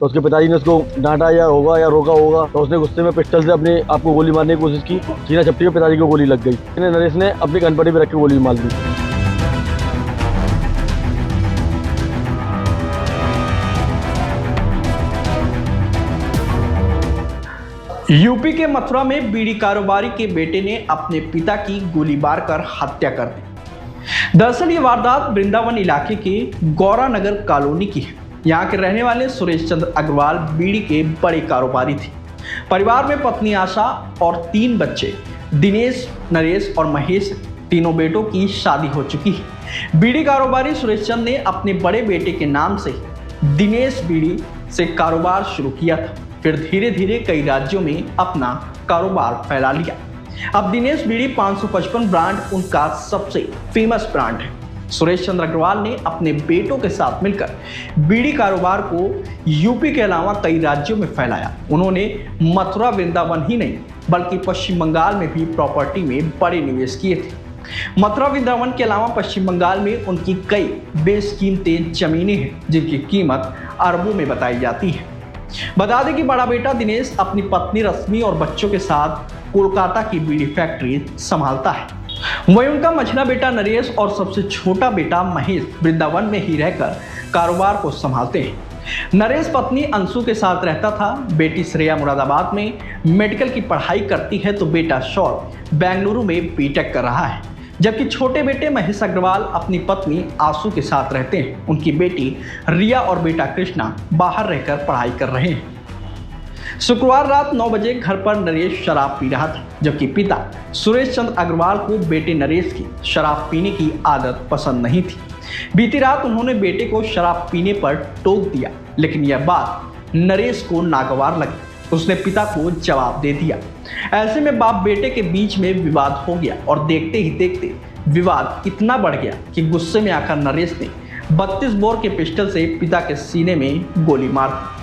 तो उसके पिताजी ने उसको डांटा या होगा या रोका होगा, तो उसने गुस्से में पिस्टल से अपने आप को गोली मारने की कोशिश की। सीना झपटी में पिताजी को गोली लग गई। नरेश ने अपनी कनपटी पे रख के गोली मार दी। यूपी के मथुरा में बीड़ी कारोबारी के बेटे ने अपने पिता की गोली मारकर हत्या कर दी। दरअसल ये वारदात वृंदावन इलाके के गौरा नगर कॉलोनी की है। यहाँ के रहने वाले सुरेश चंद्र अग्रवाल बीड़ी के बड़े कारोबारी थे। परिवार में पत्नी आशा और 3 बच्चे दिनेश, नरेश और महेश, तीनों बेटों की शादी हो चुकी है। बीड़ी कारोबारी सुरेश चंद्र ने अपने बड़े बेटे के नाम से दिनेश बीड़ी से कारोबार शुरू किया था। फिर धीरे धीरे कई राज्यों में अपना कारोबार फैला लिया। अब दिनेश बीड़ी 555 ब्रांड उनका सबसे फेमस ब्रांड है। सुरेश चंद्र अग्रवाल ने अपने बेटों के साथ मिलकर बीड़ी कारोबार को यूपी के अलावा कई राज्यों में फैलाया। उन्होंने मथुरा वृंदावन ही नहीं बल्कि पश्चिम बंगाल में भी प्रॉपर्टी में बड़े निवेश किए थे। मथुरा वृंदावन के अलावा पश्चिम बंगाल में उनकी कई बेशकीमती जमीनें हैं जिनकी कीमत अरबों में बताई जाती है। बता दें कि बड़ा बेटा दिनेश अपनी पत्नी रश्मि और बच्चों के साथ कोलकाता की बीड़ी फैक्ट्री संभालता है। वहीं उनका मझला बेटा नरेश और सबसे छोटा बेटा महेश वृंदावन में ही रहकर कारोबार को संभालते हैं। नरेश पत्नी अंशु के साथ रहता था। बेटी श्रेया मुरादाबाद में मेडिकल की पढ़ाई करती है तो बेटा सौरभ बेंगलुरु में बीटेक कर रहा है, जबकि छोटे बेटे महेश अग्रवाल अपनी पत्नी आशु के साथ रहते हैं। उनकी बेटी रिया और बेटा कृष्णा बाहर रहकर पढ़ाई कर रहे हैं। शुक्रवार रात 9 बजे घर पर नरेश शराब पी रहा था, जबकि पिता सुरेश चंद्र अग्रवाल को बेटे नरेश की शराब पीने की आदत पसंद नहीं थी। बीती रात उन्होंने बेटे को शराब पीने पर टोक दिया, लेकिन यह बात नरेश को नागवार लगी। उसने पिता को जवाब दे दिया। ऐसे में बाप बेटे के बीच में विवाद हो गया और देखते ही देखते विवाद इतना बढ़ गया कि गुस्से में आकर नरेश ने 32 बोर के पिस्टल से पिता के सीने में गोली मार दी।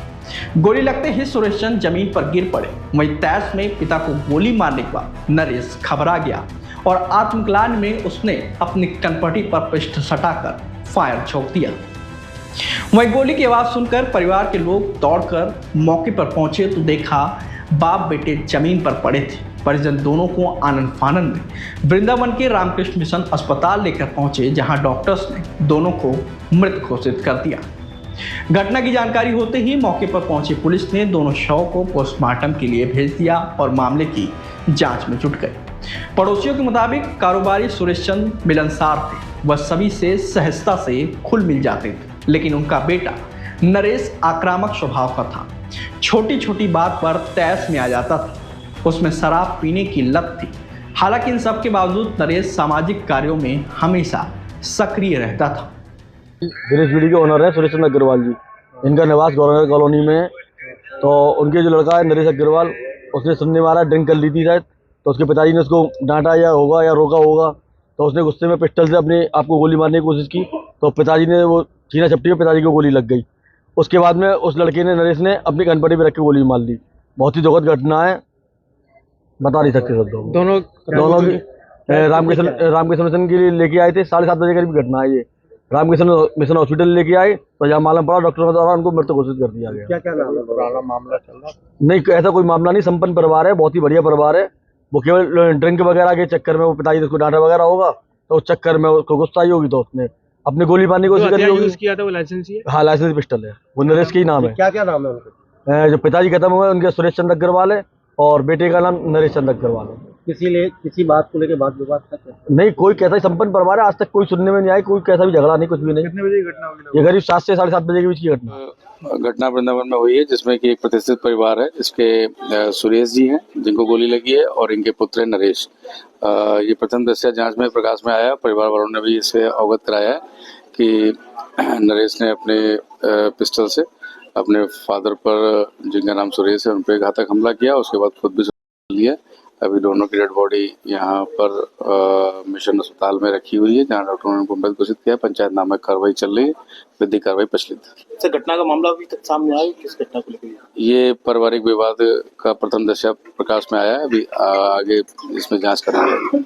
गोली लगते ही सुरेश चंद्र जमीन पर गिर पड़े। वहीं तैश में पिता को गोली मारने के बाद नरेश घबरा गया और आत्मग्लानि में उसने अपनी कनपटी पर पिस्टल सटाकर फायर झोंक दिया। वहीं गोली की आवाज सुनकर परिवार के लोग दौड़कर मौके पर पहुंचे तो देखा बाप बेटे जमीन पर पड़े थे। परिजन दोनों को आनंद फानंद में वृंदावन के रामकृष्ण मिशन अस्पताल लेकर पहुंचे, जहां डॉक्टर्स ने दोनों को मृत घोषित कर दिया। घटना की जानकारी होते ही मौके पर पहुंची पुलिस ने दोनों शव को पोस्टमार्टम के लिए भेज दिया और मामले की जांच में जुट गई। पड़ोसियों के मुताबिक कारोबारी सुरेश चंद्र मिलनसार थे। वह सभी से सहजता से खुल मिल जाते थे, लेकिन उनका बेटा नरेश आक्रामक स्वभाव का था। छोटी छोटी बात पर तैश में आ जाता था। उसमें शराब पीने की लत थी। हालांकि इन सब के बावजूद नरेश सामाजिक कार्यों में हमेशा सक्रिय रहता था। दिनेश बीड़ी के ओनर है सुरेश चंद्र अग्रवाल जी। इनका निवास गौरा कॉलोनी में है। तो उनके जो लड़का है नरेश अग्रवाल, उसने सुनने मारा, ड्रिंक कर ली थी शायद, तो उसके पिताजी ने उसको डांटा या होगा या रोका होगा, तो उसने गुस्से में पिस्टल से अपने आप को गोली मारने की कोशिश की। तो पिताजी ने वो सीना झपटी में पिताजी को गोली लग गई। उसके बाद में उस लड़के ने, नरेश ने, अपनी कनपटी पे रख के गोली मार दी। बहुत ही दुखद घटना है, बता नहीं सकते सब। दोनों रामकृष्ण मिशन के लिए लेके आए थे। 7:30 बजे करीब घटना है ये। रामकृष्ण मिशन हॉस्पिटल लेके आए तो जहाँ मालूम पड़ा डॉक्टर के द्वारा उनको मृत घोषित कर दिया गया। क्या नाम है? पुराना मामला चल रहा? नहीं, ऐसा कोई मामला नहीं। संपन्न परिवार है, बहुत ही बढ़िया परिवार है। वो केवल ड्रिंक वगैरह के चक्कर में, वो पिताजी ने उसको डांटा वगैरह होगा तो उस चक्कर में उसको गुस्सा आई होगी तो उसने अपनी गोली मारने की कोशिश करी होगी। वो लाइसेंस है? हाँ, लाइसेंस पिस्टल है। वो नरेश के ही नाम है। क्या नाम है उनका? जो पिताजी खत्म हुए उनके सुरेश चंद्र अग्रवाल है और बेटे का नाम नरेश चंद्र अग्रवाल है। किसी बात को लेकर बात विवाद था? नहीं, कोई कैसा ही संपन्न परिवार है। आज तक कोई सुनने में नहीं आई, कोई कैसा भी झगड़ा नहीं, कुछ भी नहीं। कितने बजे घटना हुई? ये करीब 7 से 7:30 बजे के बीच की घटना वृंदावन में हुई है, जिसमें कि एक प्रतिष्ठित परिवार है जिसके सुरेश जी हैं जिनको गोली लगी है और इनके पुत्र नरेश। ये प्रथम दृष्टया जांच में प्रकाश में आया। परिवार वालों ने भी इसे अवगत कराया है कि नरेश ने अपने पिस्टल से अपने फादर पर, जिनका नाम सुरेश है, उन पर घातक हमला किया। उसके बाद खुद भी लिया। अभी दोनों की डेड बॉडी यहाँ पर मिशन अस्पताल में रखी हुई है, जहाँ डॉक्टरों ने उनको मृत घोषित किया। पंचायत नामक कार्रवाई चल रही है, विधिक कार्रवाई प्रचलित है। घटना का मामला अभी तक सामने आया? किस घटना को लेकर? ये पारिवारिक विवाद का प्रथम दशा प्रकाश में आया है। अभी आगे इसमें जांच कराई जाएगी।